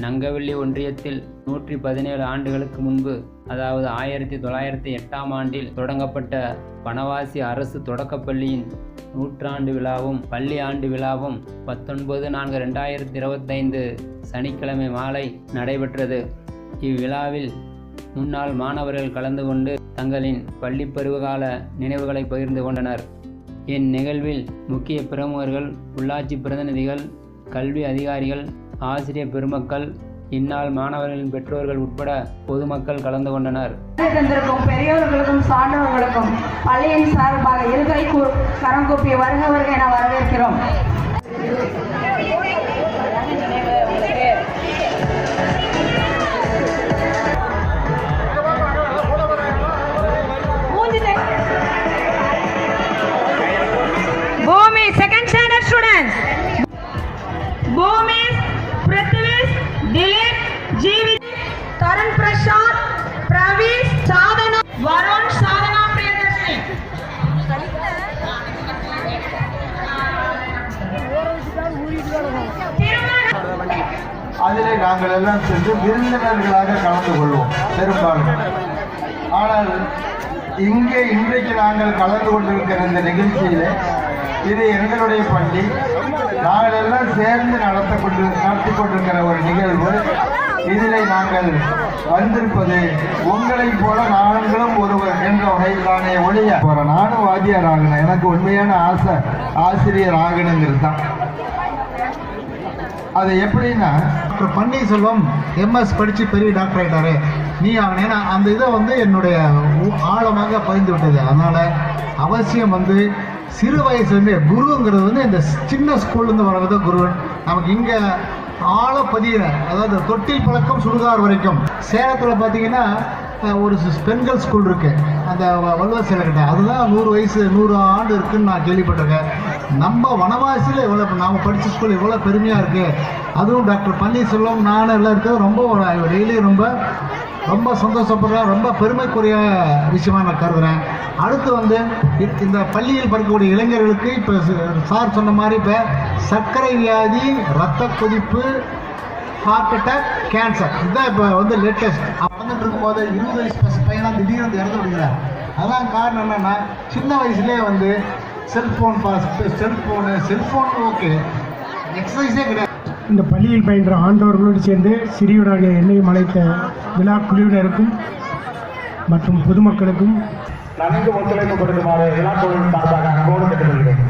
நங்கவள்ளி ஒன்றியத்தில் 117 ஆண்டுகளுக்கு முன்பு, அதாவது 1908ஆம் ஆண்டில் தொடங்கப்பட்ட வனவாசி அரசு தொடக்கப்பள்ளியின் 100ஆண்டு விழாவும் பள்ளி ஆண்டு விழாவும் 19/4/2025 சனிக்கிழமை மாலை நடைபெற்றது. இவ்விழாவில் முன்னாள் மாணவர்கள் கலந்து கொண்டு தங்களின் பள்ளி பருவகால நினைவுகளை பகிர்ந்து கொண்டனர். இந்நிகழ்வில் முக்கிய பிரமுகர்கள், உள்ளாட்சி பிரதிநிதிகள், கல்வி அதிகாரிகள், ஆசிரியர் பெருமக்கள், இந்நாள் மாணவர்களின் பெற்றோர்கள் உட்பட பொதுமக்கள் கலந்து கொண்டனர். பெரியோர்களுக்கும் சான்றோர்களுக்கும் பள்ளியின் சார்பாக இருகை கரம் கூப்பி வருக வருக என வரவேற்கிறோம். பூமி செகண்ட் ஸ்டாண்டர்ட் ஸ்டூடெண்ட்ஸ், பூமி பிருத்விஸ், திலீப், ஜீவி, தருண் பிரசாத், பிரவீஸ், சாதனா, வருண், சாதனா பிரியதர்ஷினி. அதிலே நாங்கள் எல்லாம் சென்று விருந்தினர்களாக கலந்து கொள்வோம் பெரும்பாலும். ஆனால் இங்கே இன்றைக்கு நாங்கள் கலந்து கொண்டிருக்கிற இந்த நிகழ்ச்சியிலே இது எங்களுடைய பள்ளி, நாங்கள் எல்லாம் சேர்ந்து நடத்தி கொண்டிருக்கிற ஒரு நிகழ்வு. இதில் நாங்கள் வந்திருப்பது உங்களைப் போல நாங்களும் ஒருவர் என்ற வகையில் தானே ஒழிய போகிறேன். நானும் வாத்தியார் ஆகணும், எனக்கு உண்மையான ஆசை ஆசிரியர் ஆகணுங்கிறது தான். அது எப்படின்னா, டாக்டர் பன்னீர்செல்வம் எம்எஸ் படித்து பெரிய டாக்டர் ஆகிட்டாரு, நீ ஆகணும்னா அந்த இதை என்னுடைய ஆழமாக பதிந்து விட்டது. அதனால் அவசியம் சிறு வயசுலேருந்து குருங்கிறது இந்த சின்ன ஸ்கூல்லேருந்து வர்றது குரு. நமக்கு இங்கே ஆழ பதிகிற, அதாவது தொட்டில் பழக்கம் சுடுகார் வரைக்கும். சேலத்தில் பார்த்தீங்கன்னா ஒரு பெண்கள் ஸ்கூல் இருக்குது, அந்த வள்ளுவர் சிலைக்கிட்ட. அதுதான் 100 வயசு 100 ஆண்டு இருக்குதுன்னு நான் கேள்விப்பட்டிருக்கேன். நம்ம வனவாசியில் இவ்வளோ நாம் படித்த ஸ்கூல் இவ்வளோ பெருமையாக இருக்குது. அதுவும் டாக்டர் பன்னீர்செல்வம் நான் எல்லாம் இருக்கிறது ரொம்ப டெய்லி ரொம்ப சந்தோஷப்படுறேன், ரொம்ப பெருமைக்குரிய விஷயமா நான் கருதுகிறேன். அடுத்து இந்த பள்ளியில் படிக்கக்கூடிய இளைஞர்களுக்கு இப்போ சார் சொன்ன மாதிரி இப்போ சர்க்கரை வியாதி, இரத்த கொதிப்பு, ஹார்ட் அட்டாக், கேன்சர், இதுதான் இப்போ லேட்டஸ்ட். வந்துட்டு இருக்கும்போது 20 வயசு பையனாக திடீர்னு இறந்து விடுகிறார். அதான் காரணம் என்னென்னா, சின்ன வயசுலேயே செல்ஃபோன் ஓகே, எக்ஸசைஸே கிடையாது. இந்த பள்ளியில் பயின்ற ஆண்டவர்களோடு சேர்ந்து சிறியவராக என்னையும் அழைத்த விழா குழுவினருக்கும் மற்றும் பொதுமக்களுக்கும் நன்கு ஒத்துழைப்பு கொடுக்குமாறு விழா குழுவின் சார்பாக அன்போடு கேட்டுக்கொள்கிறேன்.